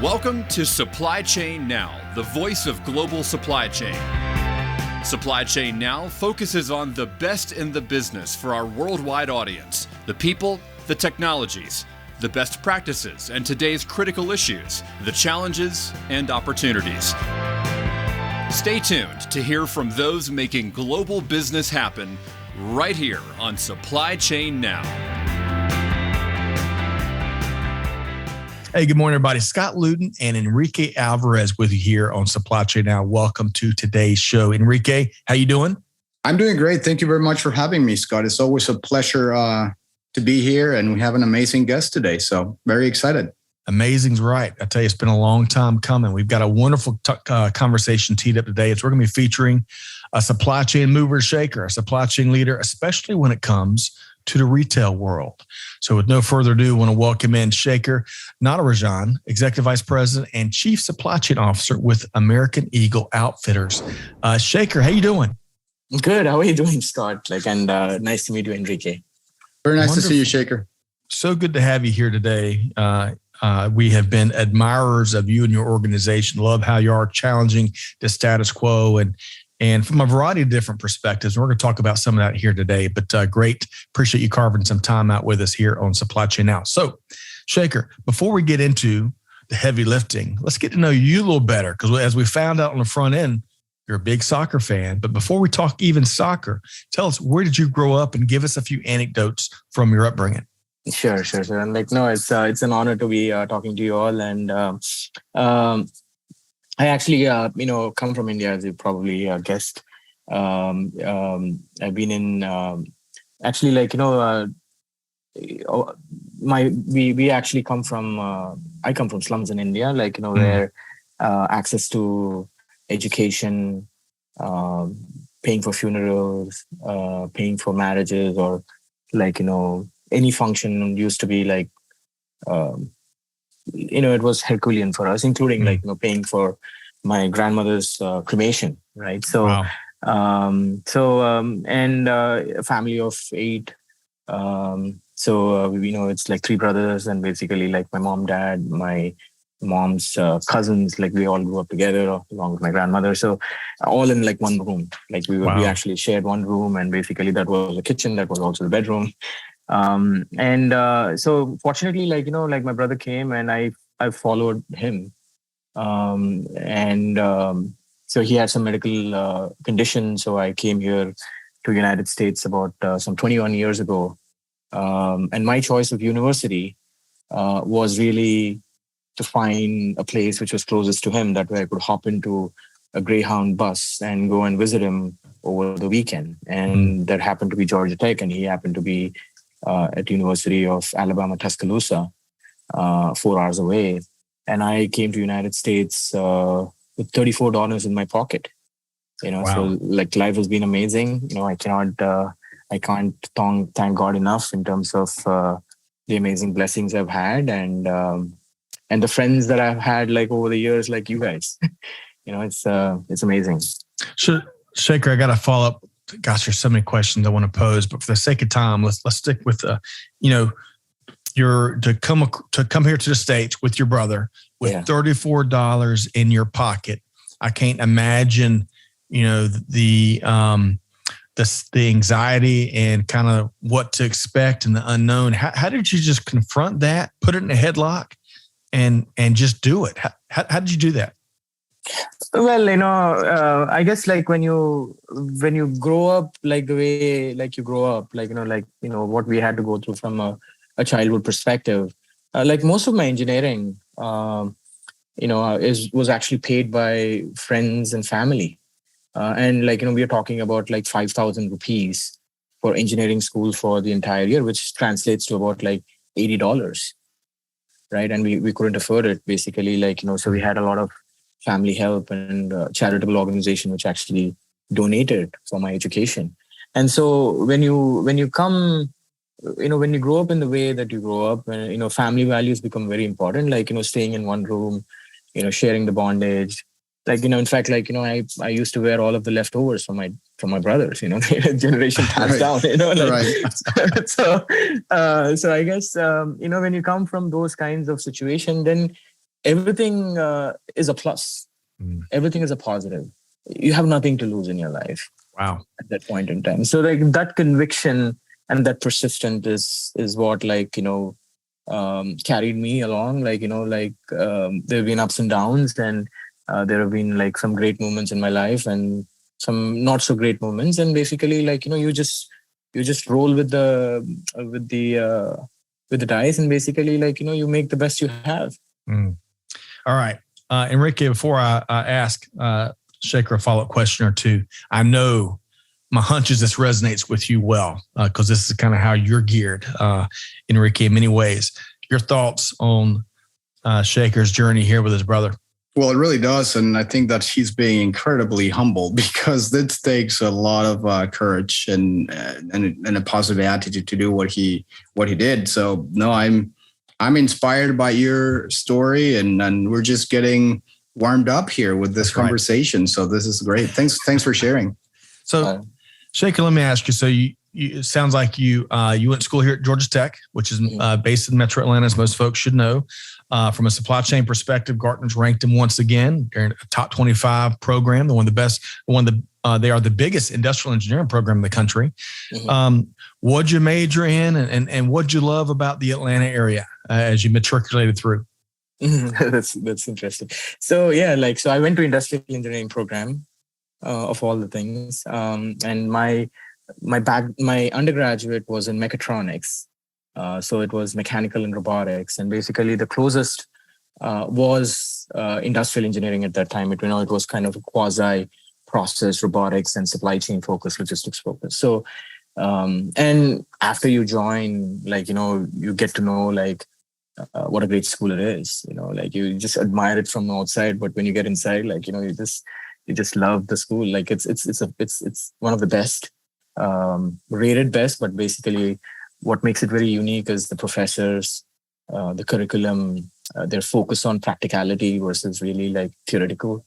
Welcome to Supply Chain Now, the voice of global supply chain. Supply Chain Now focuses on the best in the business for our worldwide audience, the people, the technologies, the best practices, and today's critical issues, the challenges and opportunities. Stay tuned to hear from those making global business happen right here on Supply Chain Now. Hey, good morning, everybody. Scott Luton and Enrique Alvarez with you here on Supply Chain Now. Welcome to today's show. Enrique, how you doing? I'm doing great. Thank you very much for having me, Scott. It's always a pleasure to be here, and we have an amazing guest today, so very excited. Amazing's right. I tell you, it's been a long time coming. We've got a wonderful conversation teed up today. We're going to be featuring a supply chain mover and shaker, a supply chain leader, especially when it comes to the retail world. So with no further ado, I want to welcome in Shekar Natarajan, Executive Vice President and Chief Supply Chain Officer with American Eagle Outfitters. Shekar, how you doing? Good. How are you doing, Scott? And nice to meet you, Enrique. Very nice to see you, Shekar. So good to have you here today. We have been admirers of you and your organization. Love how you are challenging the status quo and from a variety of different perspectives. We're going to talk about some of that here today, but great. Appreciate you carving some time out with us here on Supply Chain Now. So, Shekar, before we get into the heavy lifting, let's get to know you a little better, because as we found out on the front end, you're a big soccer fan. But before we talk even soccer, tell us, where did you grow up, and give us a few anecdotes from your upbringing. Sure. And it's an honor to be talking to you all. And I actually, come from India, as you probably guessed. I've been in, we actually come from, I come from slums in India, where access to education, paying for funerals, paying for marriages, or any function used to be it was Herculean for us, including paying for my grandmother's cremation, right? So, wow. And a family of 8. It's like 3 brothers, and basically my mom, dad, my mom's cousins, we all grew up together along with my grandmother. So all in one room, we actually shared one room, and basically that was the kitchen, that was also the bedroom. So fortunately, my brother came, and I followed him. So he had some medical conditions. So I came here to United States about some 21 years ago. And my choice of university was really to find a place which was closest to him, that way I could hop into a Greyhound bus and go and visit him over the weekend. And that happened to be Georgia Tech, and he happened to be at University of Alabama, Tuscaloosa, 4 hours away. And I came to United States with $34 in my pocket. Wow. So life has been amazing. I can't thank God enough in terms of the amazing blessings I've had, and the friends that I've had over the years, like you guys. It's amazing. So, Shekar, I got to follow up. Gosh, there's so many questions I want to pose, but for the sake of time, let's stick with you're to come here to the States with your brother with $34 in your pocket. I can't imagine, the anxiety and kind of what to expect and the unknown. How did you just confront that, put it in a headlock, and just do it? How did you do that? Well, I guess when you grow up the way you grow up, what we had to go through from a childhood perspective, most of my engineering, was actually paid by friends and family, and we are talking about 5,000 rupees for engineering school for the entire year, which translates to about $80, right? And we couldn't afford it, basically, so we had a lot of family help and charitable organization which actually donated for my education. And so when you come, when you grow up in the way that you grow up, and family values become very important, staying in one room, sharing the bondage, in fact, I used to wear all of the leftovers from my brothers, generation passed down, Right. So I guess, when you come from those kinds of situation, then everything is a plus. Everything is a positive. You have nothing to lose in your life. Wow. At that point in time. So like that conviction and that persistence is what, like, carried me along. Like, there have been ups and downs, and there have been like some great moments in my life and some not so great moments. And basically, like, you just roll with the dice, and basically, like, you make the best you have. All right. Enrique, before I ask Shekar a follow-up question or two, I know my hunch is this resonates with you well, because this is kind of how you're geared, Enrique, in many ways. Your thoughts on Shekar's journey here with his brother? Well, it really does. And I think that he's being incredibly humble, because this takes a lot of courage and a positive attitude to do what he did. So no, I'm inspired by your story, and we're just getting warmed up here with this conversation. Right. So this is great. Thanks for sharing. So Shekar, let me ask you. So it sounds like you went to school here at Georgia Tech, which is based in Metro Atlanta, as most folks should know. From a supply chain perspective, Gartner's ranked them once again. They're in a top 25 program. They're one of the best. They are the biggest industrial engineering program in the country. What'd you major in, and what'd you love about the Atlanta area as you matriculated through? That's interesting. So so I went to industrial engineering program, of all the things, and my undergraduate was in mechatronics. So it was mechanical and robotics, and basically the closest was industrial engineering at that time. It was kind of a quasi process robotics and supply chain focus, logistics focus. So and after you join, you get to know what a great school it is. You just admire it from the outside, but when you get inside, you just love the school. Like it's one of the best, rated best, but basically what makes it very unique is the professors, the curriculum, their focus on practicality versus really theoretical,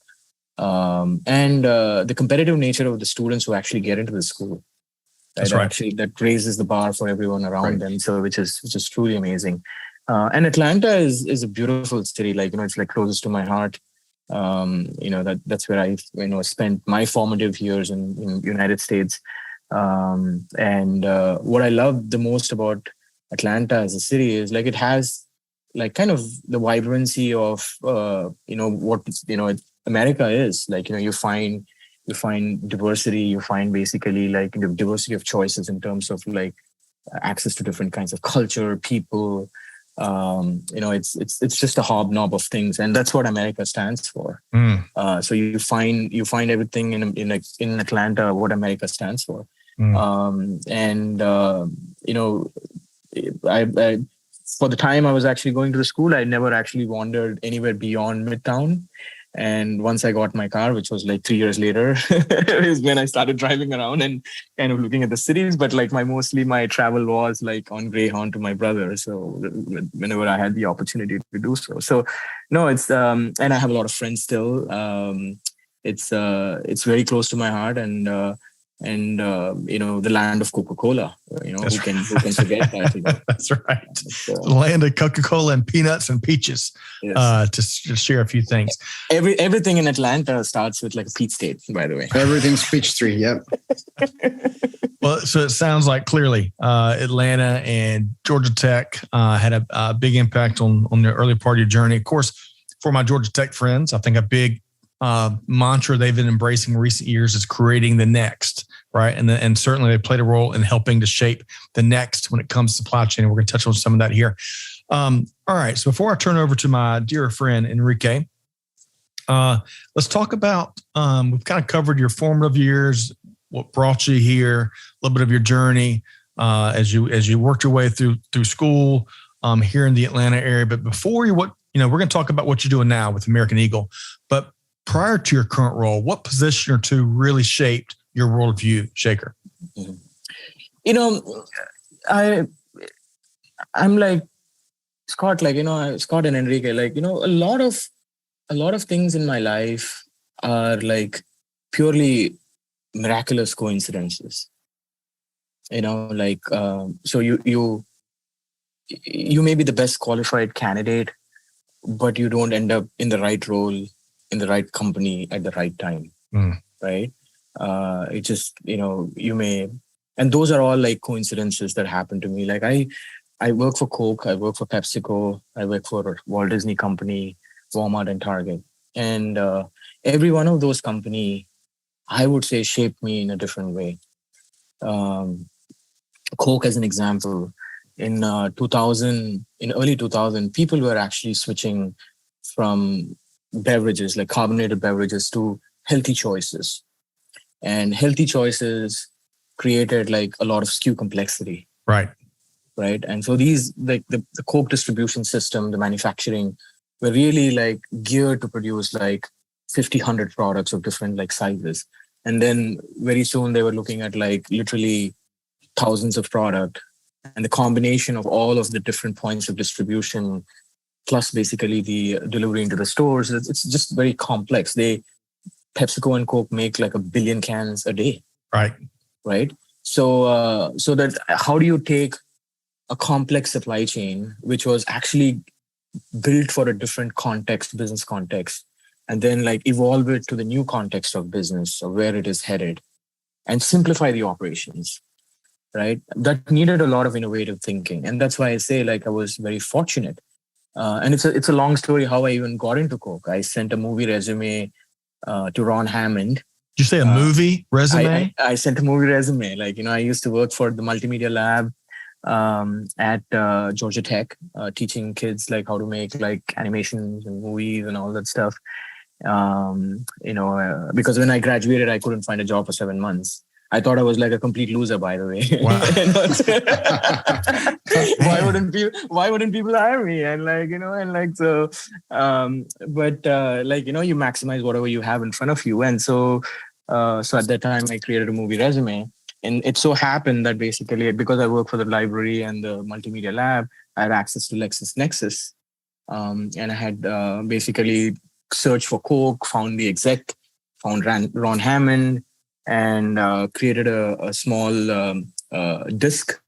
and the competitive nature of the students who actually get into the school. That's right. Actually, that raises the bar for everyone around them. So which is truly amazing. And Atlanta is a beautiful city. It's closest to my heart. That's where I spent my formative years in United States. And what I love the most about Atlanta as a city is it has kind of the vibrancy of what America is. You find diversity. You find basically the diversity of choices in terms of access to different kinds of culture, people. It's just a hobnob of things, and that's what America stands for. So you find everything in Atlanta what America stands for. I for the time I was actually going to the school, I never actually wandered anywhere beyond Midtown. And once I got my car, which was 3 years later, is when I started driving around and kind of looking at the cities. But my travel was on Greyhound to my brother. So whenever I had the opportunity to do so. So no, it's and I have a lot of friends still. It's very close to my heart, and the land of Coca-Cola. Who can forget that? That's right. The land of Coca-Cola and peanuts and peaches. Yes. To share a few things. Everything in Atlanta starts with a peach state, by the way. Everything's peach tree. Yep. Well, so it sounds like clearly Atlanta and Georgia Tech had a big impact on the early part of your journey. Of course, for my Georgia Tech friends, I think a big mantra they've been embracing in recent years is creating the next, right? And certainly they played a role in helping to shape the next when it comes to supply chain. And we're going to touch on some of that here. All right. So before I turn over to my dear friend, Enrique, let's talk about, we've kind of covered your formative years, what brought you here, a little bit of your journey as you worked your way through school here in the Atlanta area. But before we're going to talk about what you're doing now with American Eagle. But prior to your current role, what position or two really shaped your worldview, Shekar? I'm like Scott, Scott and Enrique, a lot of things in my life are purely miraculous coincidences. So you may be the best qualified candidate but you don't end up in the right role, in the right company at the right time. Right? It just, you may, and those are all like coincidences that happen to me. Like I work for Coke, I work for PepsiCo, I work for Walt Disney Company, Walmart and Target. And every one of those company, I would say, shaped me in a different way. Coke, as an example, in early 2000, people were actually switching from beverages, like carbonated beverages, to healthy choices. And healthy choices created like a lot of SKU complexity. Right. And so these, like the Coke distribution system, the manufacturing, were really like geared to produce like 50, 100 products of different like sizes. And then very soon they were looking at like literally thousands of product, and the combination of all of the different points of distribution, plus basically the delivery into the stores, it's just very complex. PepsiCo and Coke make like 1 billion cans a day. Right. So that how do you take a complex supply chain, which was actually built for a different context, business context, and then like evolve it to the new context of business or where it is headed, and simplify the operations, right? That needed a lot of innovative thinking. And that's why I say like I was very fortunate. And it's a long story how I even got into Coke. I sent a movie resume to Ron Hammond. Did you say a movie resume? I sent a movie resume. Like, I used to work for the multimedia lab at Georgia Tech, teaching kids like how to make like animations and movies and all that stuff. Because when I graduated, I couldn't find a job for 7 months. I thought I was like a complete loser, by the way. Wow. Why wouldn't people hire me? And you maximize whatever you have in front of you. And so at that time I created a movie resume. And it so happened that basically because I work for the library and the multimedia lab, I had access to LexisNexis. And I had basically searched for Coke, found the exec, found Ron Hammond, and created a small disk.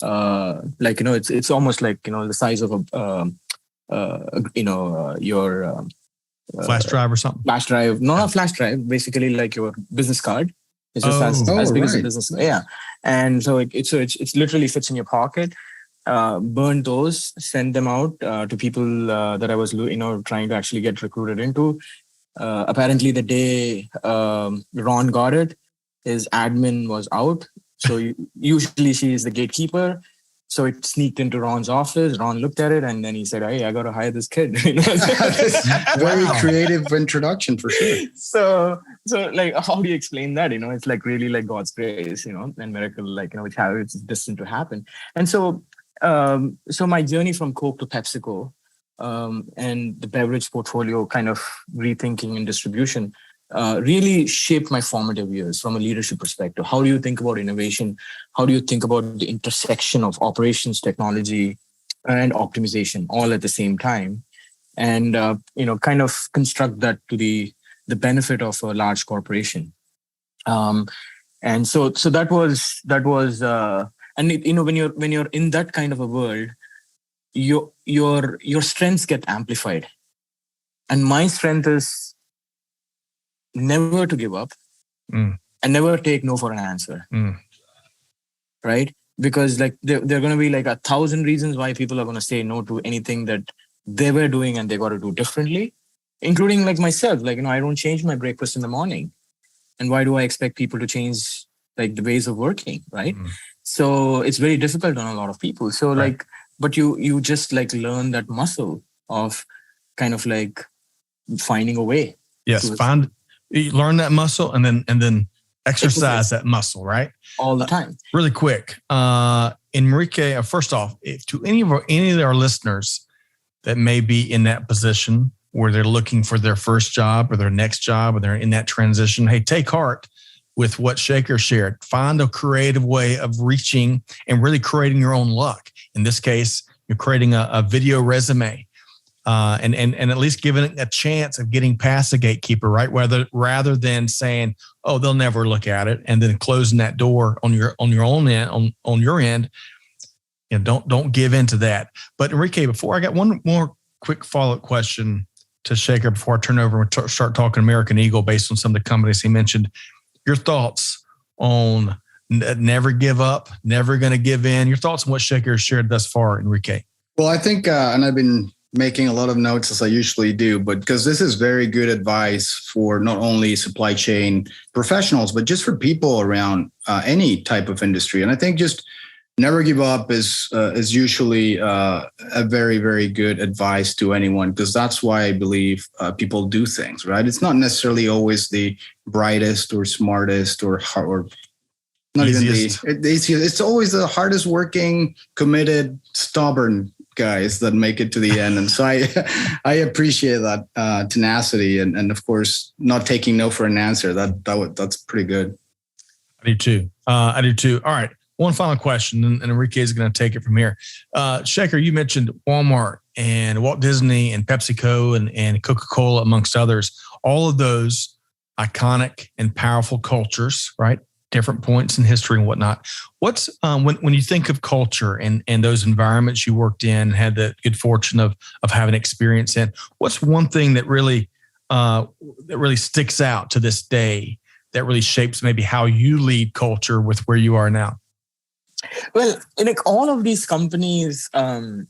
It's almost like, the size of your flash drive or something. Flash drive. No, not flash drive. Basically like your business card. It's just as big as a business. Yeah. And so it's literally fits in your pocket. Burned those, sent them out to people that I was, trying to actually get recruited into. Apparently the day Ron got it, his admin was out. So usually she is the gatekeeper. So it sneaked into Ron's office. Ron looked at it and then he said, "Hey, I got to hire this kid." Very creative introduction for sure. So like, how do you explain that? It's like really like God's grace, and miracle, like, which it's destined to happen. And so my journey from Coke to PepsiCo, and the beverage portfolio kind of rethinking and distribution really shaped my formative years from a leadership perspective. How do you think about innovation? How do you think about the intersection of operations, technology, and optimization all at the same time? And, kind of construct that to the benefit of a large corporation. And so that was, and when you're in that kind of a world, your strengths get amplified. And my strength is never to give up and never take no for an answer. Right? Because like there are going to be like 1,000 reasons why people are going to say no to anything that they were doing and they got to do differently, including like myself. Like, I don't change my breakfast in the morning. And why do I expect people to change like the ways of working? Right? So it's very difficult on a lot of people. So like, but you just like learn that muscle of kind of like finding a way. Yes. You learn that muscle and then exercise that muscle, right? All the time. Really quick. Enrique, first off, to any of our listeners that may be in that position where they're looking for their first job or their next job, or they're in that transition, hey, take heart with what Shekar shared. Find a creative way of reaching and really creating your own luck. In this case, you're creating a video resume. And at least giving it a chance of getting past the gatekeeper, right? Rather than saying, "Oh, they'll never look at it," and then closing that door on your own end, on your end. Don't give in to that. But Enrique, before I got one more quick follow-up question to Shekar before I turn over and start talking American Eagle based on some of the companies he mentioned. Your thoughts on never give up, never going to give in. Your thoughts on what Shekar has shared thus far, Enrique. Well, I think, and I've been making a lot of notes as I usually do, but because this is very good advice for not only supply chain professionals, but just for people around any type of industry. And I think just never give up is usually a very, very good advice to anyone, because that's why I believe people do things, right? It's not necessarily always the brightest or smartest or not easiest. Even the easiest. It's always the hardest working, committed, stubborn guys that make it to the end. And so I appreciate that tenacity and of course not taking no for an answer. That's pretty good. I do too. All right. One final question, and Enrique is going to take it from here. Shekar, you mentioned Walmart and Walt Disney and PepsiCo and Coca-Cola, amongst others. All of those iconic and powerful cultures, right? Different points in history and whatnot. What's when you think of culture and those environments you worked in, had the good fortune of having experience in, what's one thing that really sticks out to this day that really shapes maybe how you lead culture with where you are now? Well, in all of these companies, there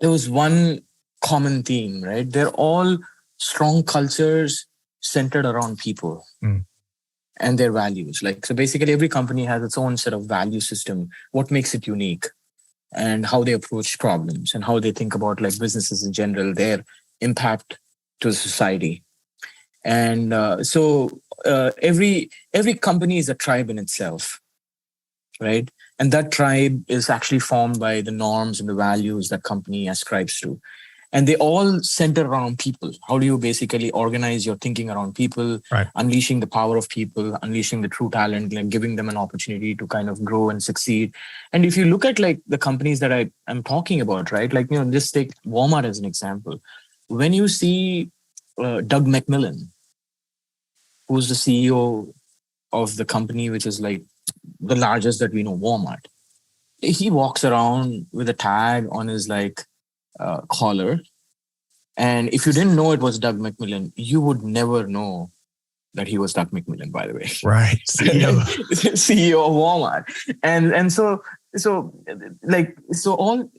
was one common theme, right? They're all strong cultures centered around people and their values. So basically every company has its own set of value system, what makes it unique, and how they approach problems and how they think about businesses in general, their impact to society. And so every company is a tribe in itself, right? And that tribe is actually formed by the norms and the values that company ascribes to. And they all center around people. How do you basically organize your thinking around people, right? Unleashing the power of people, unleashing the true talent, giving them an opportunity to kind of grow and succeed. And if you look at the companies that I'm talking about, right? Just take Walmart as an example. When you see Doug McMillon, who's the CEO of the company, which is the largest that we know, Walmart, he walks around with a tag on his collar. And if you didn't know it was Doug McMillon, you would never know that he was Doug McMillon, by the way. Right. CEO. CEO of Walmart. And so all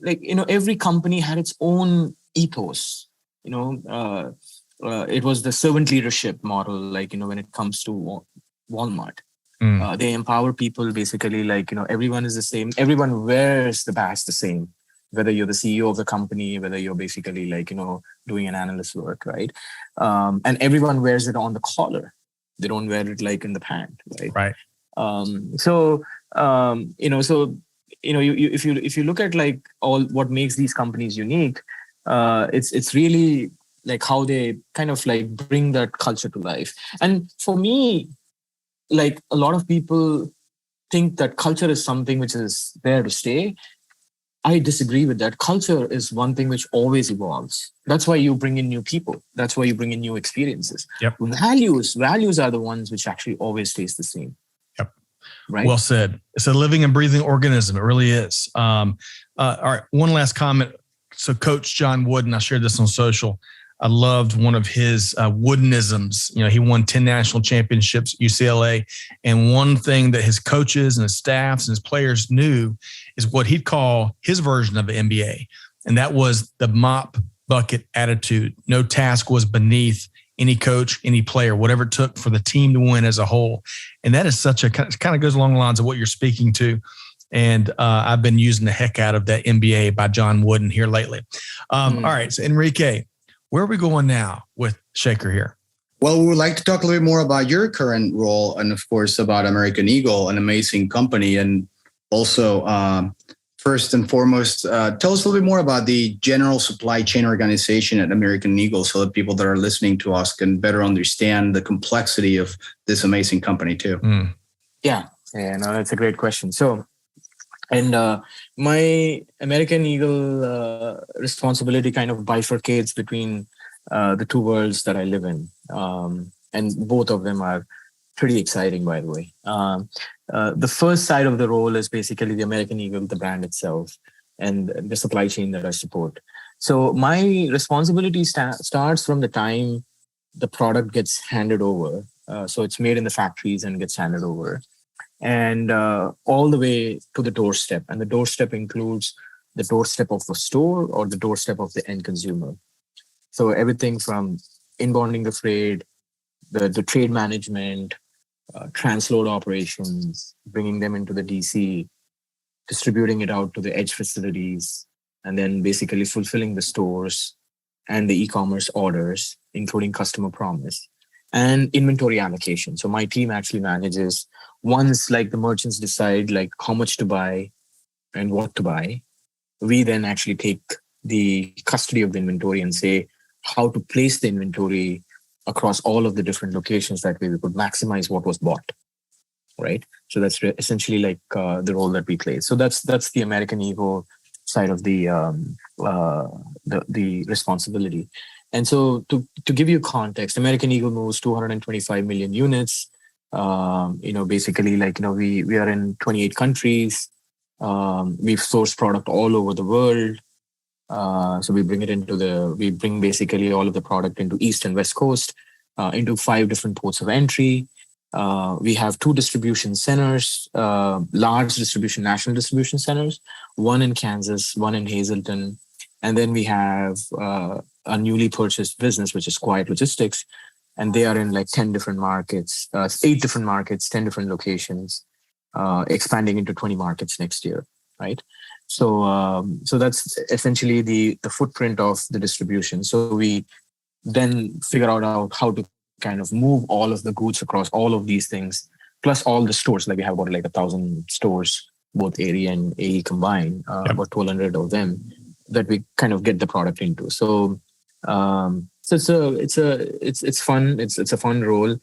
every company had its own ethos. It was the servant leadership model, when it comes to Walmart. They empower people basically, everyone is the same. Everyone wears the badge the same, whether you're the CEO of the company, whether you're basically doing an analyst work, right? And everyone wears it on the collar. They don't wear it in the pant, right? Right. If you look at all what makes these companies unique, it's really how they kind of bring that culture to life. And for me, a lot of people think that culture is something which is there to stay. I disagree with that. Culture is one thing which always evolves. That's why you bring in new people. That's why you bring in new experiences. Yep. Values are the ones which actually always stays the same. Yep. Right. Well said. It's a living and breathing organism. It really is. All right. One last comment. So Coach John Wooden, I shared this on social. I loved one of his Woodenisms. He won 10 national championships at UCLA. And one thing that his coaches and his staffs and his players knew is what he'd call his version of the NBA. And that was the Mop Bucket Attitude. No task was beneath any coach, any player, whatever it took for the team to win as a whole. And that is kind of goes along the lines of what you're speaking to. And I've been using the heck out of that NBA by John Wooden here lately. All right. So Enrique, where are we going now with Shekar here? Well, we would like to talk a little bit more about your current role and, of course, about American Eagle, an amazing company. And also, first and foremost, tell us a little bit more about the general supply chain organization at American Eagle so that people that are listening to us can better understand the complexity of this amazing company, too. Yeah, no, that's a great question. So, and my American Eagle responsibility kind of bifurcates between the two worlds that I live in. And both of them are pretty exciting, by the way. The first side of the role is basically the American Eagle, the brand itself. and the supply chain that I support. So my responsibility starts from the time the product gets handed over. So it's made in the factories and gets handed over, and all the way to the doorstep. And the doorstep includes the doorstep of the store or the doorstep of the end consumer. So everything from inbounding the freight, the trade management, transload operations, bringing them into the DC, distributing it out to the edge facilities, and then basically fulfilling the stores and the e-commerce orders, including customer promise and inventory allocation. So my team actually manages, once like the merchants decide like how much to buy and what to buy, we then actually take the custody of the inventory and say how to place the inventory across all of the different locations. That way we could maximize what was bought, right? So that's essentially like the role that we play. So that's the American Eagle side of the responsibility. And so to give you context, American Eagle moves 225 million units. Basically like, we are in 28 countries. We've sourced product all over the world. So we bring basically all of the product into East and West Coast, into 5 different ports of entry. We have 2 distribution centers, large national distribution centers, one in Kansas, one in Hazleton. And then we have a newly purchased business, which is Quiet Logistics. And they are in like 10 different markets, 8 different markets, 10 different locations, expanding into 20 markets next year, right? So that's essentially the footprint of the distribution. So we then figure out how to kind of move all of the goods across all of these things, plus all the stores. Like we have about like 1,000 stores, both area and AE combined, about 1,200 of them that we kind of get the product into. So it's fun. It's a fun role.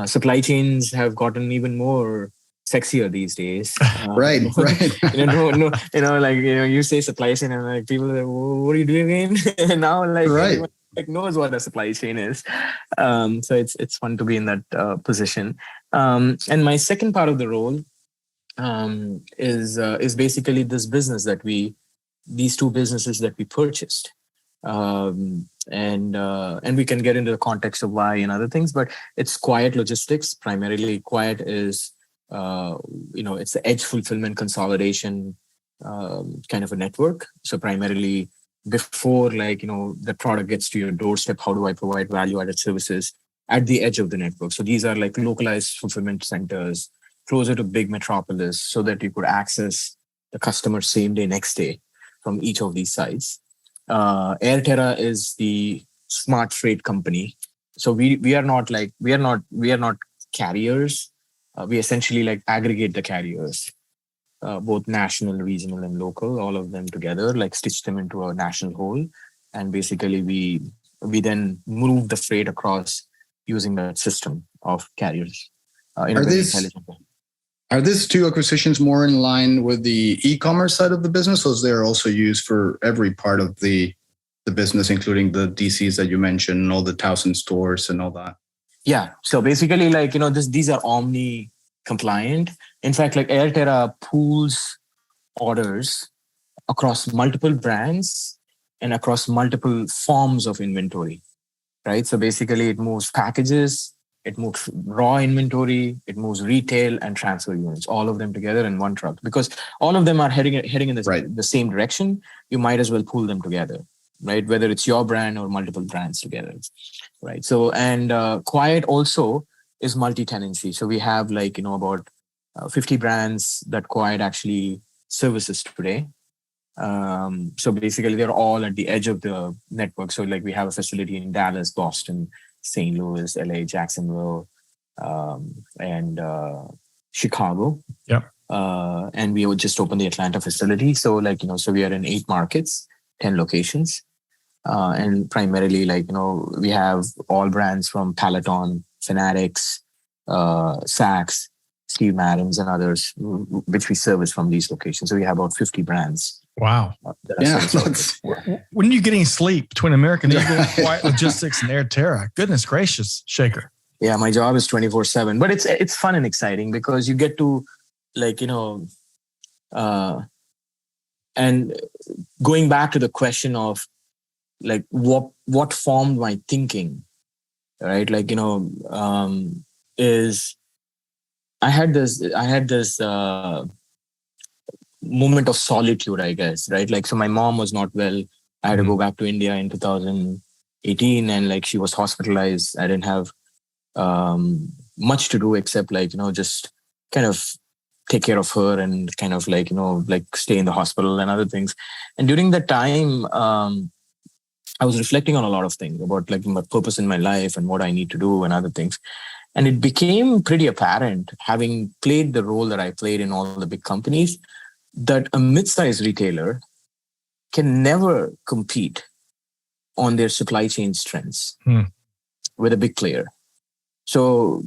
Supply chains have gotten even more sexier these days. Right. You say supply chain and like people are like, what are you doing again? And now everyone knows what a supply chain is. So it's fun to be in that position. And my second part of the role is basically this business these 2 businesses that we purchased. And we can get into the context of why and other things, but it's Quiet Logistics. Primarily Quiet is it's the edge fulfillment consolidation kind of a network. So primarily before the product gets to your doorstep, how do I provide value added services at the edge of the network? So these are like localized fulfillment centers closer to big metropolis so that you could access the customer same day, next day from each of these sites. Airterra is the smart freight company. So we are not carriers. We essentially like aggregate the carriers, both national, regional, and local, all of them together, like stitch them into a national whole. And basically we then move the freight across using that system of carriers. Are these 2 acquisitions more in line with the e-commerce side of the business, or is there also used for every part of the business, including the DCs that you mentioned, and all the 1,000 stores and all that? Yeah. So basically, these are omni compliant. In fact, like Airterra pools orders across multiple brands and across multiple forms of inventory, right? So basically, it moves packages, it moves raw inventory, it moves retail and transfer units, all of them together in one truck. Because all of them are heading in the same direction, you might as well pool them together, right? Whether it's your brand or multiple brands together, right? So, and Quiet also is multi-tenancy. So we have about 50 brands that Quiet actually services today. So basically they're all at the edge of the network. So like we have a facility in Dallas, Boston, St. Louis, LA, Jacksonville, and Chicago. Yep. And we would just open the Atlanta facility. So so we are in 8 markets, 10 locations. And primarily we have all brands from Peloton, Fanatics, Saks, Steve Madden's, and others, which we service from these locations. So we have about 50 brands. Wow. When are you getting sleep between American Eagle, Quiet Logistics, and Airterra? Goodness gracious, Shekar. Yeah, my job is 24/7, but it's fun and exciting because you get to And going back to the question of like what formed my thinking, right? Like, is I had this moment of solitude, I guess, right? Like, so my mom was not well. I had to go back to India in 2018, and like she was hospitalized. I didn't have much to do except like, just kind of take care of her and kind of like, like stay in the hospital and other things. And during that time, I was reflecting on a lot of things about like my purpose in my life and what I need to do and other things. And it became pretty apparent, having played the role that I played in all the big companies, that a mid-sized retailer can never compete on their supply chain strengths with a big player. So,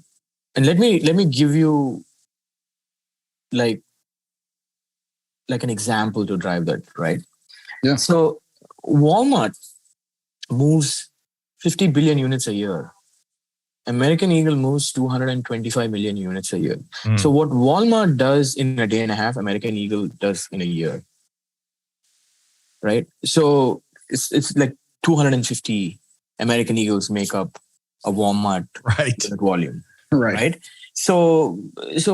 and let me give you like an example to drive that, right? Yeah. So Walmart moves 50 billion units a year. American Eagle moves 225 million units a year. So what Walmart does in a day and a half, American Eagle does in a year. Right? So it's like 250 American Eagles make up a Walmart unit volume. Right? So if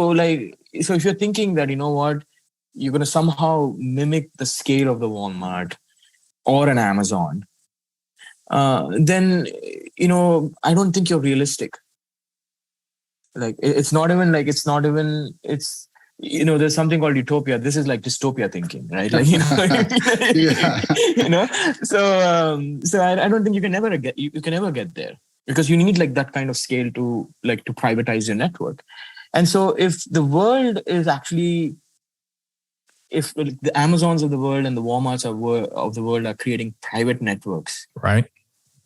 you're thinking that, you're going to somehow mimic the scale of the Walmart or an Amazon, then, I don't think you're realistic. Like, it's there's something called utopia. This is like dystopia thinking, right? Like, So I don't think you can ever get there, because you need like that kind of scale to privatize your network. And so if the world is actually, if the Amazons of the world and the Walmarts of the world are creating private networks, right?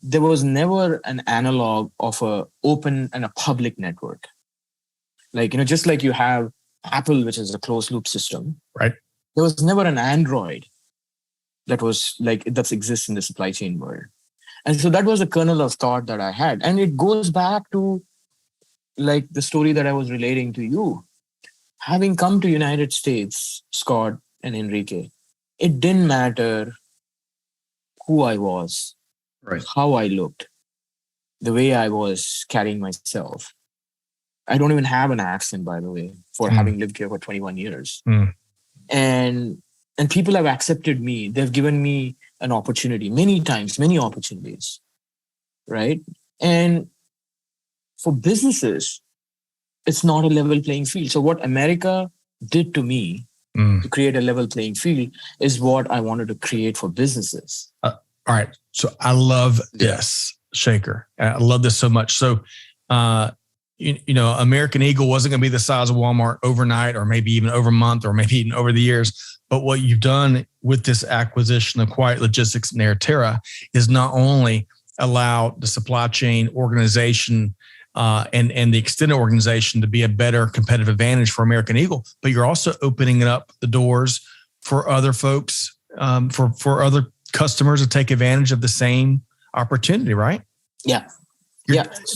There was never an analog of a open and a public network. Like, just like you have Apple, which is a closed loop system, right? There was never an Android that exists in the supply chain world. And so that was a kernel of thought that I had. And it goes back to like the story that I was relating to you. Having come to United States, Scott and Enrique, it didn't matter who I was, how I looked, the way I was carrying myself. I don't even have an accent, by the way, for having lived here for 21 years. And people have accepted me. They've given me an opportunity many times, many opportunities, right? And for businesses, it's not a level playing field. So what America did to me to create a level playing field is what I wanted to create for businesses. All right. So I love this, Shekar. I love this so much. So, American Eagle wasn't going to be the size of Walmart overnight, or maybe even over a month, or maybe even over the years. But what you've done with this acquisition of Quiet Logistics and Airterra is not only allow the supply chain organization and the extended organization to be a better competitive advantage for American Eagle, but you're also opening up the doors for other folks, for other customers to take advantage of the same opportunity, right? Yeah.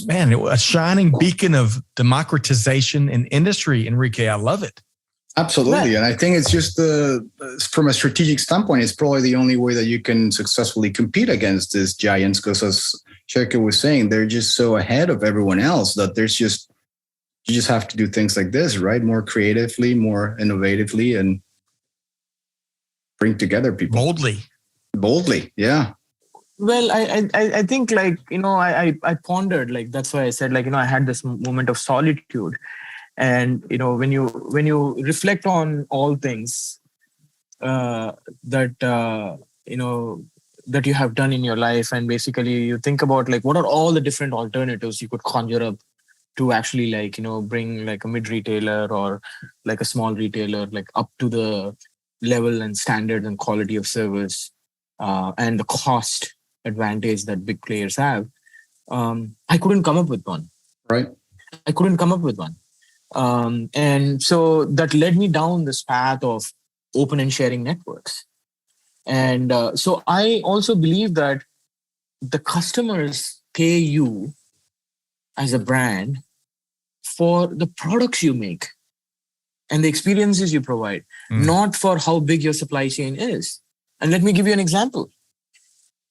Man, a shining beacon of democratization in industry, Enrique. I love it. Absolutely. And I think it's just from a strategic standpoint, it's probably the only way that you can successfully compete against these giants, because as Shekar was saying, they're just so ahead of everyone else that you just have to do things like this, right? More creatively, more innovatively, and bring together people. Boldly. Yeah. Well, I think I pondered, that's why I said, I had this moment of solitude. And, when you reflect on all things that you have done in your life, and basically you think about what are all the different alternatives you could conjure up to actually bring a mid retailer or a small retailer up to the level and standard and quality of service and the cost advantage that big players have. I couldn't come up with one. Right. I couldn't come up with one. And so that led me down this path of open and sharing networks. And so I also believe that the customers pay you as a brand for the products you make. and the experiences you provide, not for how big your supply chain is. And let me give you an example.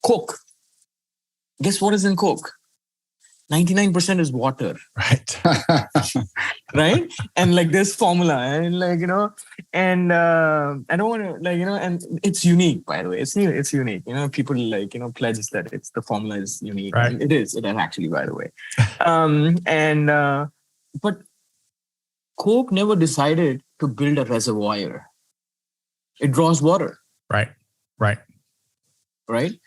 Coke. Guess what is in Coke? 99% is water. Right. Right. And like this formula, and like, and I don't want to, like, and it's unique, by the way. It's unique. People like, pledge that it's the formula is unique. Right. And it is actually, by the way. But Coke never decided to build a reservoir. It draws water. Right.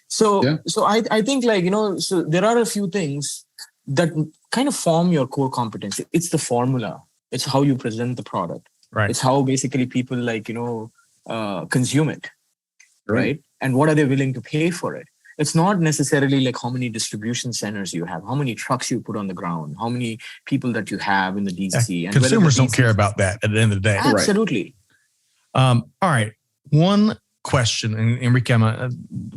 So I think, like, so there are a few things that kind of form your core competency. It's the formula. It's how you present the product. Right. It's how basically people, like, consume it. Right. And what are they willing to pay for it? It's not necessarily like how many distribution centers you have, how many trucks you put on the ground, how many people that you have in the DC. And consumers don't care about that at the end of the day. Absolutely. All right. One question, and Enrique,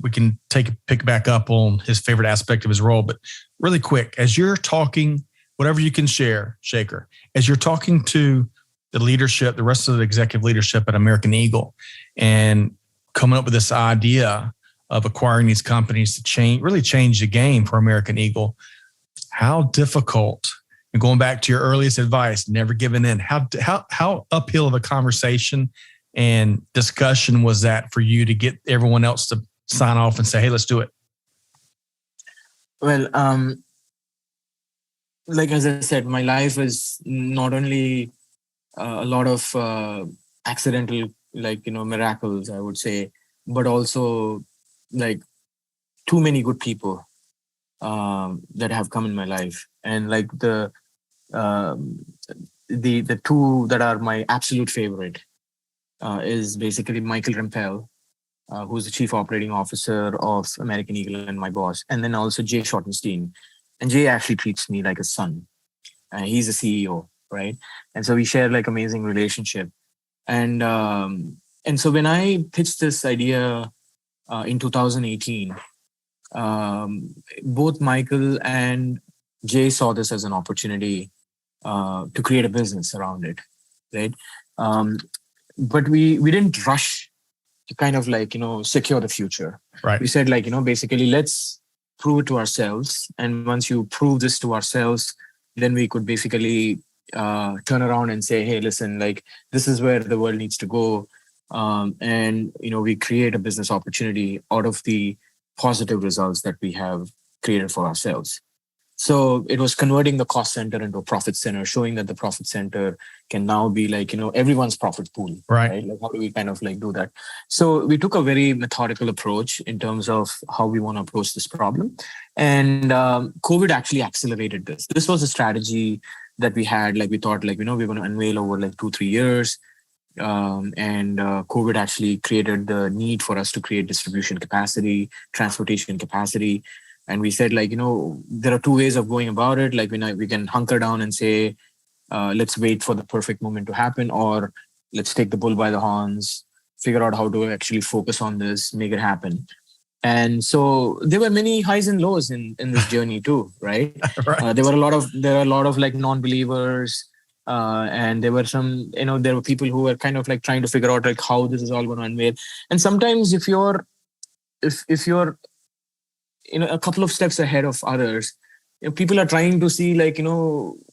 we can pick back up on his favorite aspect of his role, but really quick, as you're talking, whatever you can share, Shekar, as you're talking to the leadership, the rest of the executive leadership at American Eagle, and coming up with this idea of acquiring these companies to really change the game for American Eagle, how difficult, and going back to your earliest advice, never giving in, how uphill of a conversation and discussion was that for you to get everyone else to sign off and say, hey, let's do it? Well, like, as I said, my life is not only a lot of accidental, like, miracles, I would say, but also like too many good people that have come in my life. And like the two that are my absolute favorite is basically Michael Rempel, who's the Chief Operating Officer of American Eagle and my boss, and then also Jay Schottenstein. And Jay actually treats me like a son. He's a CEO, right? And so we share like amazing relationship. And so when I pitched this idea in 2018, both Michael and Jay saw this as an opportunity to create a business around it, right? But we didn't rush to kind of like, secure the future. Right. We said like, basically let's prove it to ourselves. And once you prove this to ourselves, then we could basically turn around and say, hey, listen, like this is where the world needs to go. And, we create a business opportunity out of the positive results that we have created for ourselves. So it was converting the cost center into a profit center, showing that the profit center can now be like, everyone's profit pool. Right. Like, how do we kind of like do that? So we took a very methodical approach in terms of how we want to approach this problem. And COVID actually accelerated this. This was a strategy that we had, like we thought, like, we're going to unveil over like 2-3 years. And COVID actually created the need for us to create distribution capacity, transportation capacity. And we said, like, there are two ways of going about it. Like, we can hunker down and say, let's wait for the perfect moment to happen, or let's take the bull by the horns, figure out how to actually focus on this, make it happen. And so there were many highs and lows in this journey too, right? Right. There are a lot of like non-believers. And there were some, there were people who were kind of like trying to figure out like how this is all going to unveil. And sometimes if you're a couple of steps ahead of others, people are trying to see like,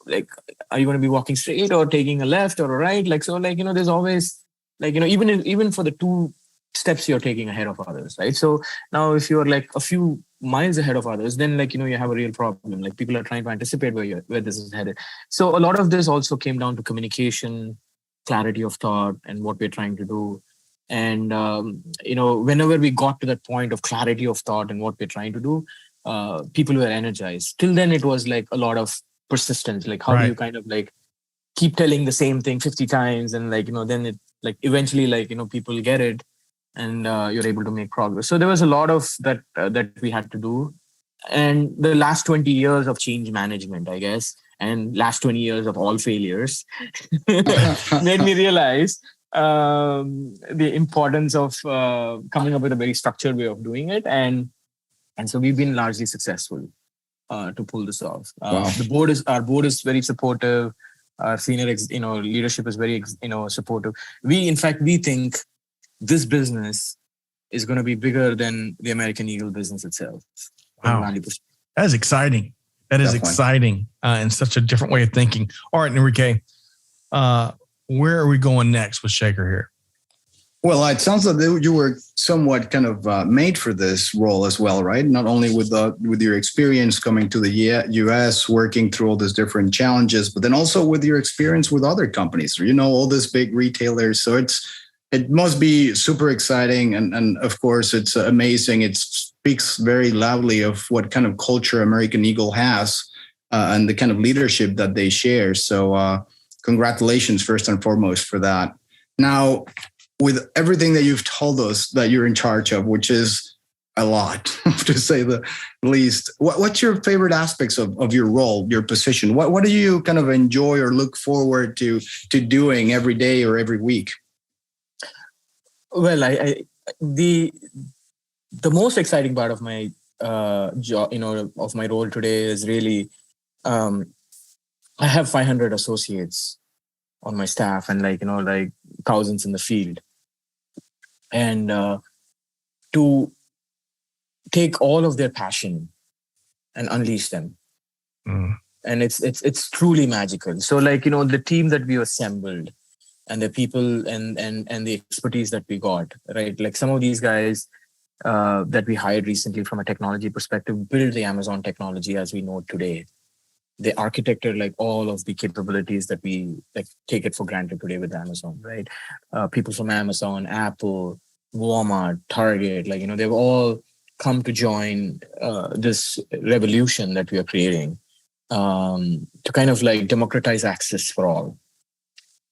like, are you going to be walking straight or taking a left or a right? Like, so like, there's always like, even for the 2 steps you're taking ahead of others, right? So now if you're like a few miles ahead of others, then like, you have a real problem. Like people are trying to anticipate where this is headed. So a lot of this also came down to communication, clarity of thought, and what we're trying to do. And, whenever we got to that point of clarity of thought and what we're trying to do, people were energized. Till then, it was like a lot of persistence. Like, how do you kind of like keep telling the same thing 50 times? And like, then it like eventually like, people get it and you're able to make progress. So there was a lot of that we had to do. And the last 20 years of change management, I guess, and last 20 years of all failures made me realize the importance of coming up with a very structured way of doing it. And so we've been largely successful to pull this off. Wow. Our board is very supportive. Our senior, leadership is very, supportive. We think this business is going to be bigger than the American Eagle business itself. Wow. That is exciting. That is exciting and such a different way of thinking. All right, Enrique, where are we going next with Shekar here? Well, it sounds like you were somewhat kind of made for this role as well, right? Not only with your experience coming to the U.S., working through all these different challenges, but then also with your experience with other companies, all these big retailers. So it must be super exciting. And of course, it's amazing. It speaks very loudly of what kind of culture American Eagle has and the kind of leadership that they share. So congratulations, first and foremost, for that. Now, with everything that you've told us that you're in charge of, which is a lot, to say the least, what's your favorite aspects of your role, your position? What do you kind of enjoy or look forward to doing every day or every week? Well, the most exciting part of my job, of my role today is really, I have 500 associates on my staff and thousands in the field. And to take all of their passion and unleash them. And it's truly magical. So the team that we assembled and the people and the expertise that we got, right? Like some of these guys that we hired recently from a technology perspective build the Amazon technology as we know it today. They architected all of the capabilities that we take it for granted today with Amazon, right? People from Amazon, Apple, Walmart, Target, they've all come to join this revolution that we are creating to kind of democratize access for all.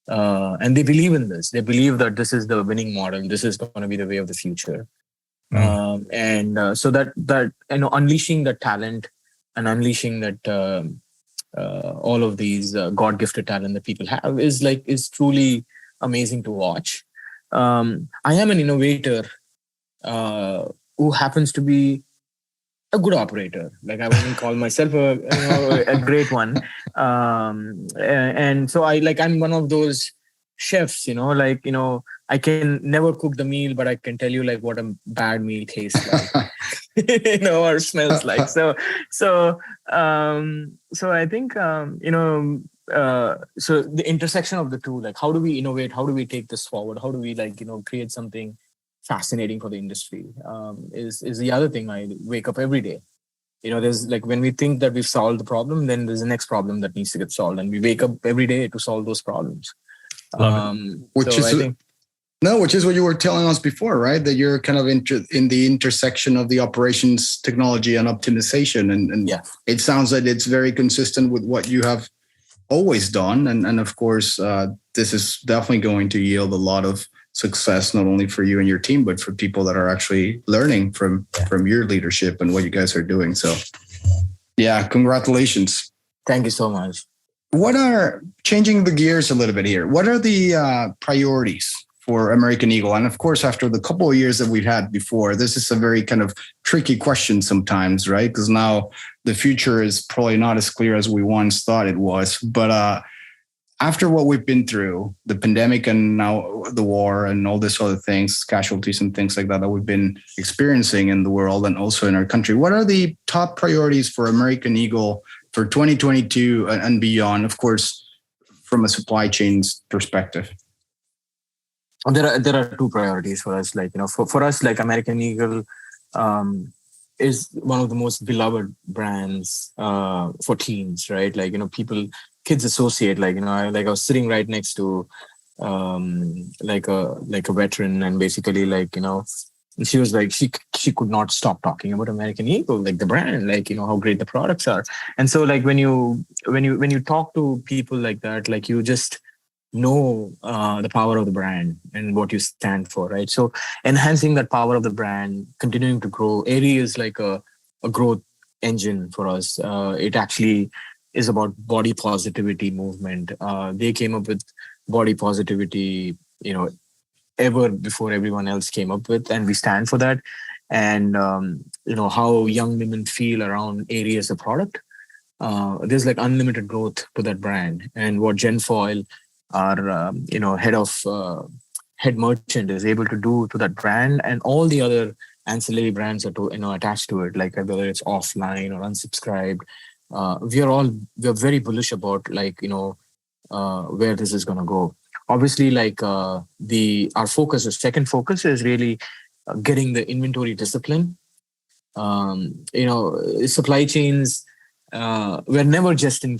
And they believe in this. They believe that this is the winning model. This is going to be the way of the future. So that unleashing the talent and unleashing that all of these God-gifted talent that people have is truly amazing to watch. I am an innovator who happens to be a good operator. I wouldn't call myself a great one. And so I'm one of those chefs, I can never cook the meal, but I can tell you what a bad meal tastes like, or smells like. So I think, so the intersection of the two, how do we innovate? How do we take this forward? How do we create something fascinating for the industry? Is the other thing I wake up every day. There's when we think that we've solved the problem, then there's the next problem that needs to get solved. And we wake up every day to solve those problems. Which is what you were telling us before, right? That you're kind of in the intersection of the operations, technology, and optimization. And it sounds like it's very consistent with what you have always done. And of course, this is definitely going to yield a lot of success, not only for you and your team, but for people that are actually learning from your leadership and what you guys are doing. So congratulations. Thank you so much. What are, changing the gears a little bit here, what are the priorities for American Eagle? And of course, after the couple of years that we've had before, this is a very kind of tricky question sometimes, right? Because now the future is probably not as clear as we once thought it was. But after what we've been through, the pandemic and now the war and all this other things, casualties and things like that we've been experiencing in the world and also in our country, what are the top priorities for American Eagle for 2022 and beyond, of course, from a supply chains perspective? There are two priorities for us. For us, American Eagle is one of the most beloved brands for teens, right? Kids associate. I was sitting right next to a veteran, and basically she was she could not stop talking about American Eagle, the brand, how great the products are. And so when you talk to people like that, you just know the power of the brand and what you stand for, right? So enhancing that power of the brand, continuing to grow. Aerie is a growth engine for us. It actually is about body positivity movement. They came up with body positivity, ever before everyone else came up with, and we stand for that. And how young women feel around Aerie as a product there's like unlimited growth to that brand. And what Jen Foyle, our head merchant, is able to do to that brand, and all the other ancillary brands are attached to it, like whether it's offline or unsubscribed. We're very bullish about where this is going to go. Obviously, our second focus is really getting the inventory discipline. Supply chains were never just in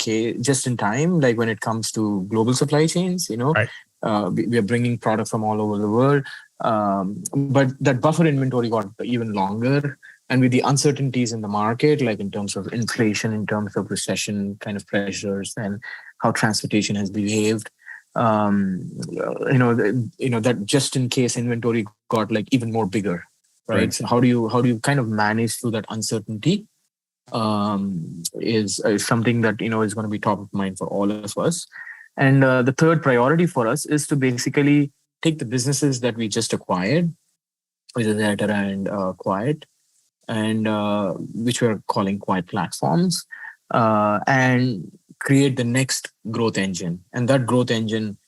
time. Like when it comes to global supply chains, Right. We are bringing product from all over the world, but that buffer inventory got even longer. And with the uncertainties in the market, like in terms of inflation, in terms of recession kind of pressures, and how transportation has behaved, that just in case inventory got like even more bigger, right? So how do you kind of manage through that uncertainty? Is something that is going to be top of mind for all of us. And the third priority for us is to basically take the businesses that we just acquired, which is Etera and Quiet, and which we're calling Quiet Platforms, and create the next growth engine. And that growth engine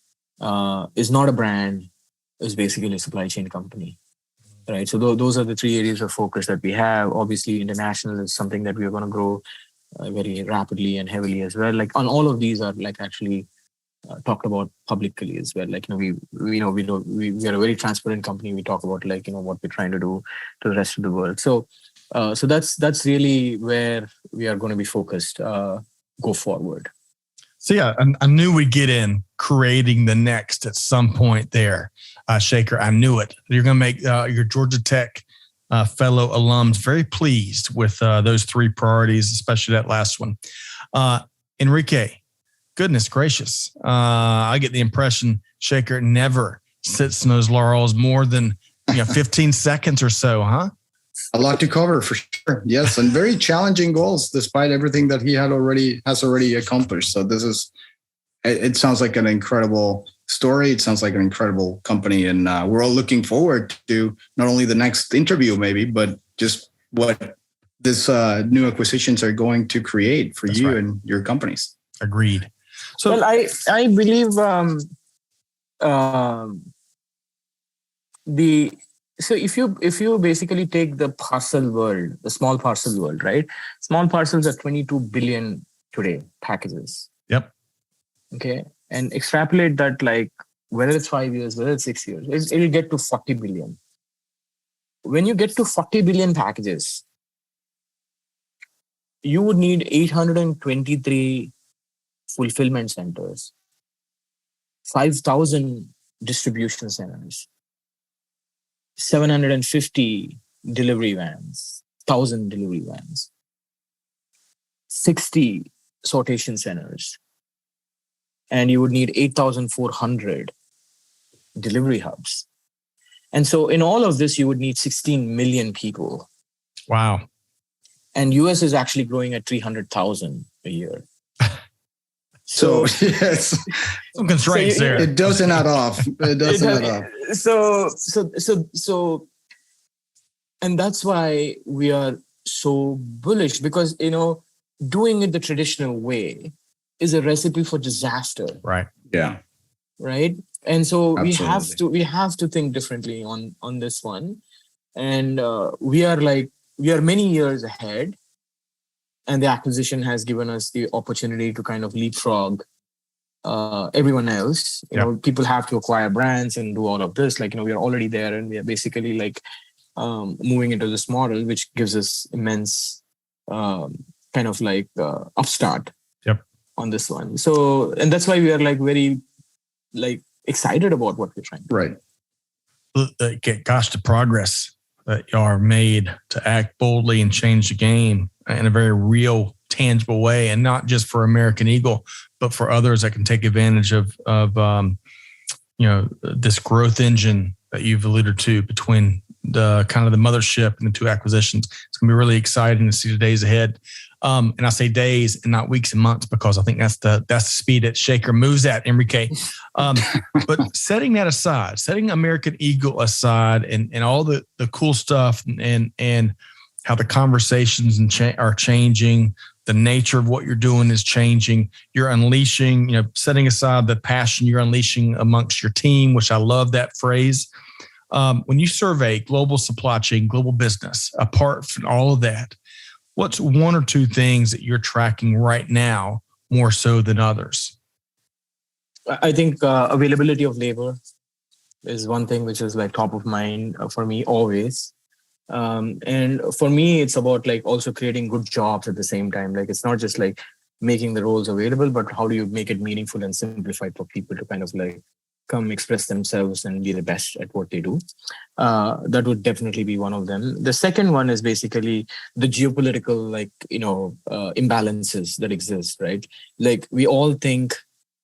is not a brand, is basically a supply chain company, right? So those are the three areas of focus that we have. Obviously, international is something that we are going to grow very rapidly and heavily as well. Like on all of these are like actually talked about publicly as well. Like we are a very transparent company. We talk about what we're trying to do to the rest of the world. So that's really where we are going to be focused go forward. So yeah, I knew we'd get in creating the next at some point there, Shekar. I knew it. You're going to make your Georgia Tech fellow alums very pleased with those three priorities, especially that last one. Enrique, goodness gracious. I get the impression Shekar never sits in those laurels more than 15 seconds or so, huh? A lot to cover for sure. Yes, and very challenging goals despite everything that he has already accomplished. So it sounds like an incredible story. It sounds like an incredible company, and we're all looking forward to not only the next interview maybe, but just what this new acquisitions are going to create for you and your companies. Agreed. So well, I believe So if you basically take the parcel world, the small parcel world, right? Small parcels are 22 billion today packages. Yep. Okay. And extrapolate that, like whether it's 5 years, whether it's 6 years, it'll get to 40 billion. When you get to 40 billion packages, you would need 823 fulfillment centers, 5,000 distribution centers, 750 delivery vans, 1,000 delivery vans, 60 sortation centers, and you would need 8,400 delivery hubs. And so in all of this, you would need 16 million people. Wow. And US is actually growing at 300,000 a year. So yes, some constraints there. It doesn't add off. It doesn't add off. So, and that's why we are so bullish, because doing it the traditional way is a recipe for disaster. Right. Yeah. Right. And so Absolutely. we have to think differently on this one, and we are many years ahead. And the acquisition has given us the opportunity to kind of leapfrog everyone else. People have to acquire brands and do all of this. we are already there, and we are basically moving into this model, which gives us immense upstart. Yep. On this one. So, and that's why we are very excited about what we're trying to do. Right. Gosh, the progress that y'all are made to act boldly and change the game in a very real, tangible way, and not just for American Eagle, but for others that can take advantage of this growth engine that you've alluded to between the kind of the mothership and the two acquisitions. It's going to be really exciting to see the days ahead. And I say days and not weeks and months, because I think that's the speed that Shekar moves at, Enrique. But setting that aside, setting American Eagle aside, and all the cool stuff and how the conversations are changing, The nature of what you're doing is changing. You're unleashing, setting aside the passion you're unleashing amongst your team, which I love that phrase. When you survey global supply chain, global business, apart from all of that, what's one or two things that you're tracking right now more so than others? I think availability of labor is one thing which is like top of mind for me always. And for me, it's about like also creating good jobs at the same time. Like it's not just like making the roles available, but how do you make it meaningful and simplified for people to kind of like come express themselves and be the best at what they do. That would definitely be one of them. The second one is basically the geopolitical, imbalances that exist, right? Like we all think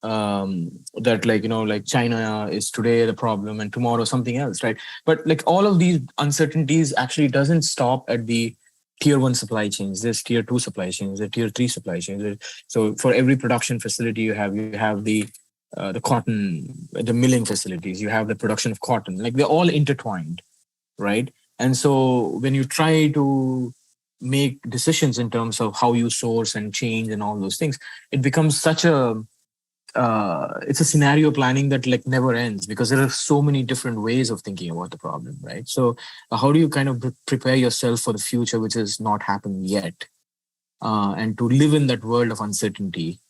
that like China is today the problem and tomorrow something else, right? But like all of these uncertainties actually doesn't stop at the tier 1 supply chains. There's tier 2 supply chains, there's tier 3 supply chains. So for every production facility you have the cotton, the milling facilities, you have the production of cotton, like they're all intertwined, right? And so when you try to make decisions in terms of how you source and change and all those things, it becomes such it's a scenario planning that like never ends, because there are so many different ways of thinking about the problem, right? So how do you kind of prepare yourself for the future, which has not happened yet, and to live in that world of uncertainty,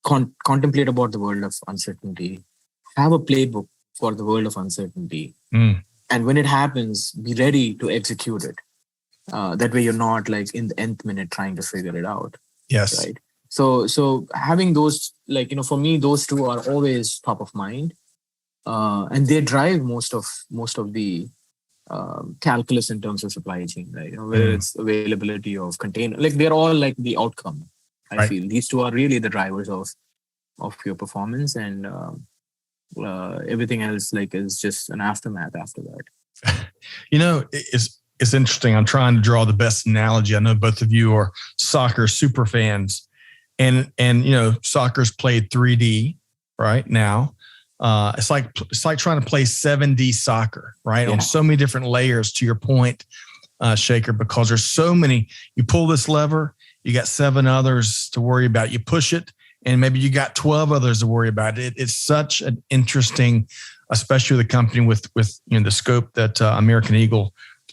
contemplate about the world of uncertainty, have a playbook for the world of uncertainty, and when it happens, be ready to execute it. That way you're not like in the nth minute trying to figure it out. Yes. Right. So having those, for me, those two are always top of mind, and they drive most of the calculus in terms of supply chain, right? Whether it's availability of container, like they're all like the outcome. I feel these two are really the drivers of your performance, and everything else is just an aftermath after that. It's interesting. I'm trying to draw the best analogy. I know both of you are soccer super fans. And soccer's played 3D right now. It's like trying to play 7D soccer, right? Yeah. On so many different layers, to your point, Shekar, because there's so many. You pull this lever, you got 7 others to worry about. You push it, and maybe you got 12 others to worry about. It's such an interesting, especially the company with the scope that American Eagle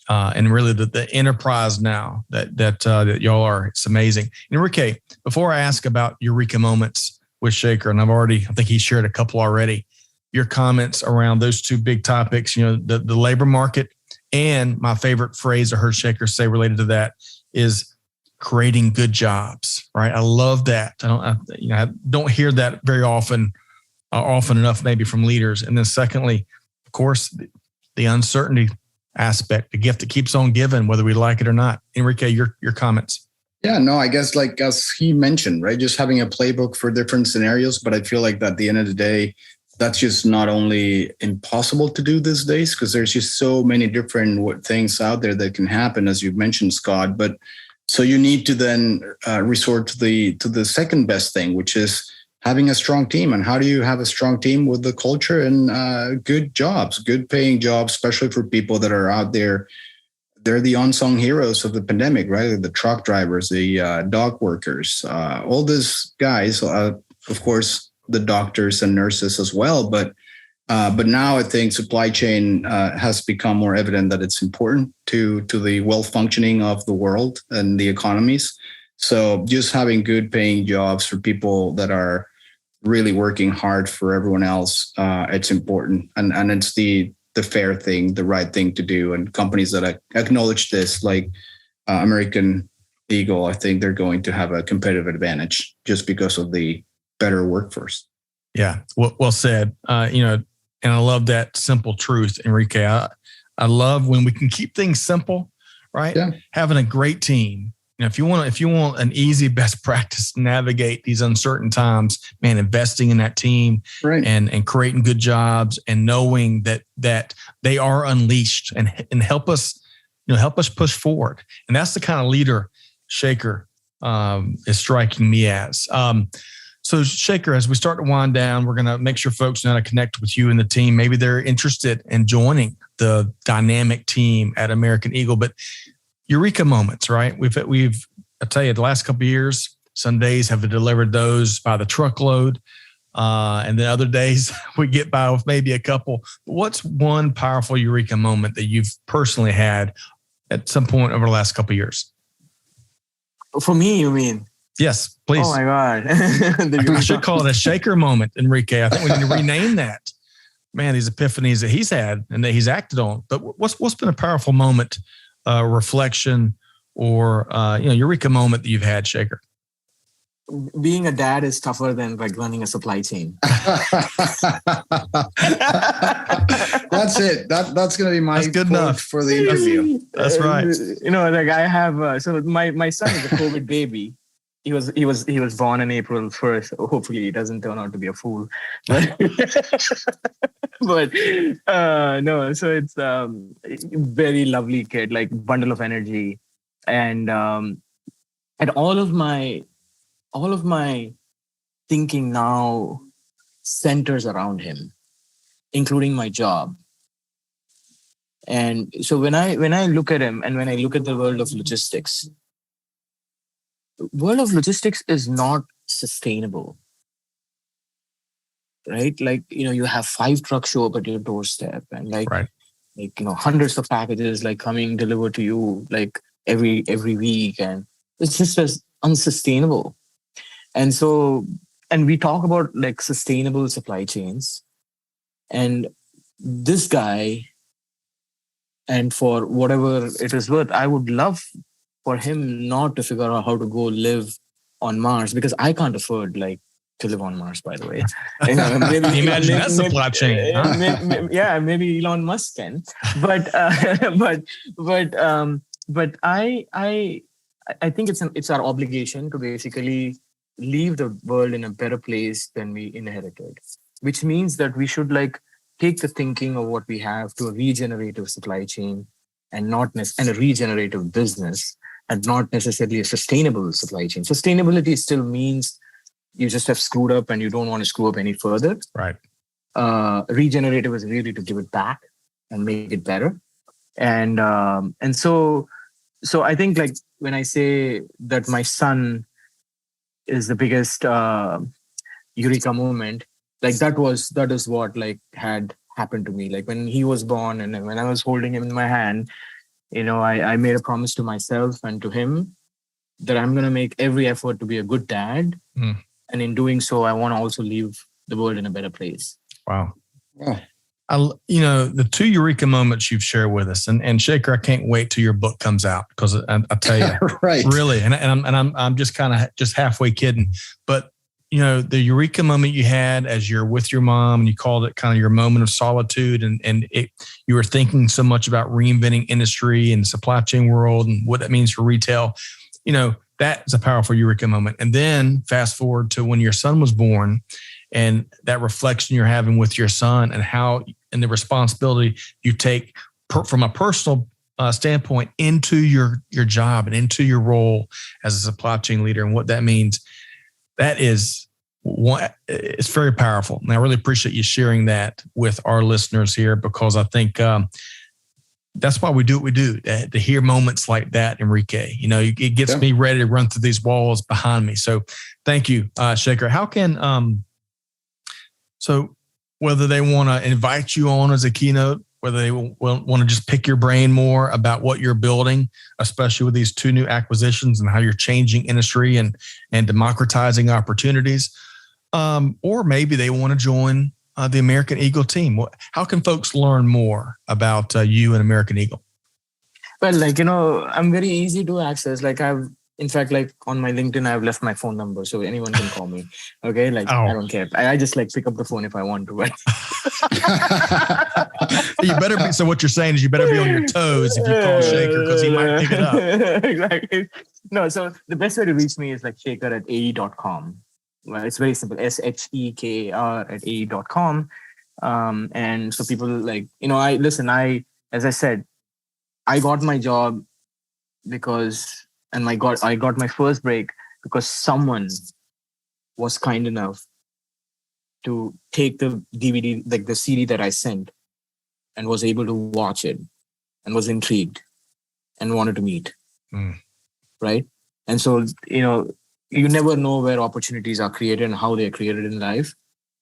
and really the enterprise now that y'all are. It's amazing. Enrique, before I ask about Eureka moments with Shekar, and I think he shared a couple already, your comments around those two big topics, the labor market, and my favorite phrase I heard Shekar say related to that is creating good jobs, right? I love that. I don't hear that very often enough, maybe from leaders. And then secondly, of course, the uncertainty aspect, the gift that keeps on giving, whether we like it or not. Enrique, your comments. Yeah, no, I guess like as he mentioned, right, just having a playbook for different scenarios. But I feel like that at the end of the day, that's just not only impossible to do these days, because there's just so many different things out there that can happen, as you mentioned, Scott. But so you need to then resort to the second best thing, which is having a strong team. And how do you have a strong team with the culture and good jobs, good paying jobs, especially for people that are out there? They're the unsung heroes of the pandemic, right? The truck drivers, the dock workers, all these guys, of course, the doctors and nurses as well. But now I think supply chain has become more evident that it's important to the well-functioning of the world and the economies. So just having good paying jobs for people that are really working hard for everyone else, it's important. And it's the fair thing, the right thing to do. And companies that acknowledge this, like American Eagle, I think they're going to have a competitive advantage just because of the better workforce. Yeah, well said. And I love that simple truth, Enrique. I love when we can keep things simple, right? Yeah. Having a great team. If you want an easy best practice to navigate these uncertain times, man, investing in that team, right, and creating good jobs and knowing that they are unleashed and help us push forward. And that's the kind of leader Shekar is striking me as. So Shekar, as we start to wind down, we're going to make sure folks know how to connect with you and the team. Maybe they're interested in joining the dynamic team at American Eagle, but Eureka moments, right? We've I tell you, the last couple of years, some days have delivered those by the truckload. And then other days we get by with maybe a couple. What's one powerful eureka moment that you've personally had at some point over the last couple of years? For me, you mean? Yes, please. Oh my God. I should call it a Shekar moment, Enrique. I think we need to rename that. Man, these epiphanies that he's had and that he's acted on. But what's been a powerful moment, reflection, or eureka moment that you've had, Shekar? Being a dad is tougher than like running a supply chain. That's it. That's going to be my good quote enough for the interview. That's right. Like I have, so my son is a COVID baby. He was born on April 1st. Hopefully he doesn't turn out to be a fool. But, no, so it's very lovely kid, like bundle of energy. And all of my thinking now centers around him, including my job. And so when I look at him and when I look at the world of logistics is not sustainable, right? Like, you have 5 trucks show up at your doorstep and hundreds of packages like coming delivered to you like every week. And it's just as unsustainable. And so, and we talk about like sustainable supply chains, and this guy, and for whatever it is worth, I would love for him not to figure out how to go live on Mars, because I can't afford like to live on Mars, by the way. Maybe, imagine that supply chain. Huh? Maybe Elon Musk can, but I think it's our obligation to basically leave the world in a better place than we inherited, which means that we should like take the thinking of what we have to a regenerative supply chain and and a regenerative business, and not necessarily a sustainable supply chain. Sustainability still means you just have screwed up and you don't want to screw up any further. Right. Regenerative is really to give it back and make it better. And so I think like when I say that my son is the biggest eureka moment, like that is what like had happened to me. Like when he was born and when I was holding him in my hand, I made a promise to myself and to him that I'm going to make every effort to be a good dad. And in doing so, I want to also leave the world in a better place. Wow. Yeah. The 2 eureka moments you've shared with us, and Shekar, I can't wait till your book comes out, because I tell you, right. Really, and I'm just kind of just halfway kidding, but the eureka moment you had as you're with your mom, and you called it kind of your moment of solitude, and you were thinking so much about reinventing industry and the supply chain world and what that means for retail. That's a powerful eureka moment. And then fast forward to when your son was born, and that reflection you're having with your son, and how, and the responsibility you take from a personal standpoint into your job and into your role as a supply chain leader, and what that means. That is it's very powerful. And I really appreciate you sharing that with our listeners here, because I think that's why we do what we do, to hear moments like that, Enrique. It gets me ready to run through these walls behind me. So thank you, Shekar. How can, so whether they want to invite you on as a keynote, whether they want to just pick your brain more about what you're building, especially with these 2 new acquisitions and how you're changing industry and democratizing opportunities, or maybe they want to join the American Eagle team. How can folks learn more about you and American Eagle? Well, I'm very easy to access. Like in fact, like on my LinkedIn, I've left my phone number, so anyone can call me. Okay. Like, I don't care. I just like pick up the phone if I want to, right? You better be. So what you're saying is you better be on your toes if you call Shekar, because he might pick it up. Exactly. No. So the best way to reach me is like Shekar@ae.com. Well, it's very simple. SHEKAR@ae.com. And so people like, as I said, I got my job because, and I got my first break because someone was kind enough to take the DVD, like the CD that I sent, and was able to watch it and was intrigued and wanted to meet. Right. And so, you never know where opportunities are created and how they're created in life.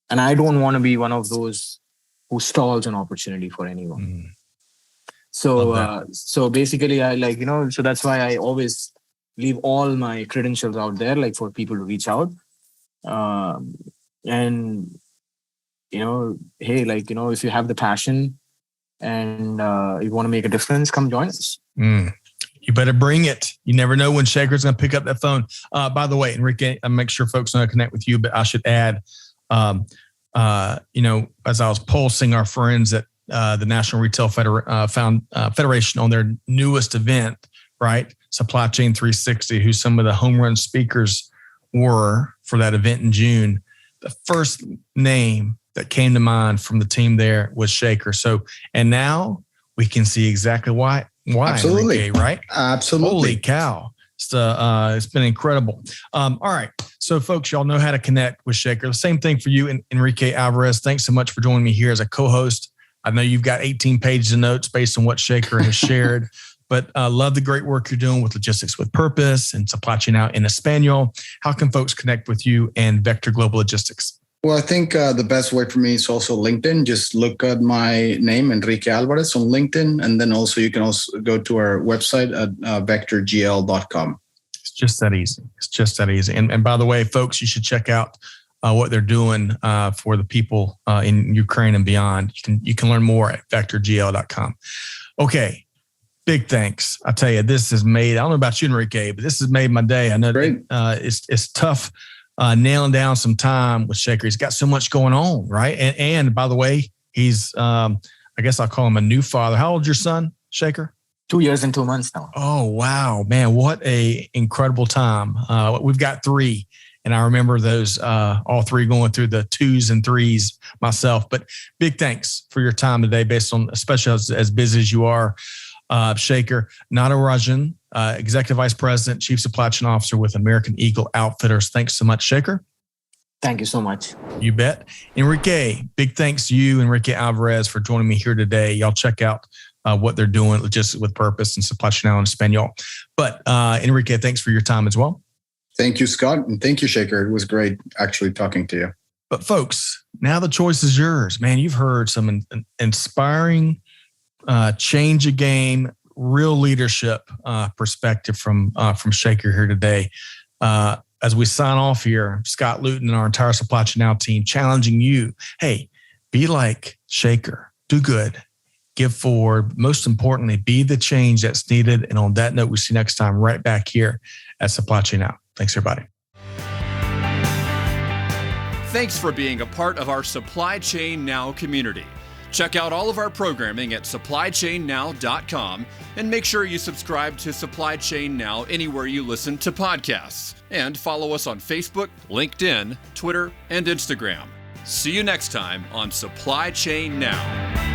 And I don't want to be one of those who stalls an opportunity for anyone. Mm. So basically I so that's why I always leave all my credentials out there, like for people to reach out. And, hey, if you have the passion and you want to make a difference, come join us. You better bring it. You never know when Shekar's going to pick up that phone. By the way, Enrique, I make sure folks know how to connect with you, but I should add, as I was pulsing our friends at the National Retail Federation on their newest event, right? Supply Chain 360, who some of the home run speakers were for that event in June. The first name that came to mind from the team there was Shekar. So, and now we can see exactly why. Absolutely. Enrique, right? Absolutely. Holy cow. It's been incredible. All right. So folks, y'all know how to connect with Shekar. The same thing for you, Enrique Alvarez. Thanks so much for joining me here as a co-host. I know you've got 18 pages of notes based on what Shekar has shared, but love the great work you're doing with Logistics with Purpose and Supply Chain Now in Espanol. How can folks connect with you and Vector Global Logistics? Well, I think the best way for me is also LinkedIn. Just look at my name, Enrique Alvarez, on LinkedIn. And then also you can also go to our website at vectorgl.com. It's just that easy. It's just that easy. And by the way, folks, you should check out what they're doing for the people in Ukraine and beyond. You can learn more at vectorgl.com. Okay. Big thanks. I tell you, this has made, I don't know about you, Enrique, but this has made my day. I know it's tough nailing down some time with Shekar. He's got so much going on, right? And by the way, he's, I guess I'll call him a new father. How old's your son, Shekar? 2 years and 2 months now. Oh, wow, man. What a incredible time. We've got 3. And I remember those, all 3 going through the 2s and 3s myself, but big thanks for your time today, based on, especially as busy as you are. Shekar Natarajan, Executive Vice President, Chief Supply Chain Officer with American Eagle Outfitters. Thanks so much, Shekar. Thank you so much. You bet. Enrique, big thanks to you, Enrique Alvarez, for joining me here today. Y'all check out what they're doing, Logistics with Purpose and Supply Chain Now in Espanol. But Enrique, thanks for your time as well. Thank you, Scott. And thank you, Shekar. It was great actually talking to you. But folks, now the choice is yours. Man, you've heard some inspiring change a game, real leadership perspective from Shekar here today. As we sign off here, Scott Luton and our entire Supply Chain Now team challenging you. Hey, be like Shekar, do good, give forward. Most importantly, be the change that's needed. And on that note, we'll see you next time right back here at Supply Chain Now. Thanks, everybody. Thanks for being a part of our Supply Chain Now community. Check out all of our programming at supplychainnow.com and make sure you subscribe to Supply Chain Now anywhere you listen to podcasts. And follow us on Facebook, LinkedIn, Twitter, and Instagram. See you next time on Supply Chain Now.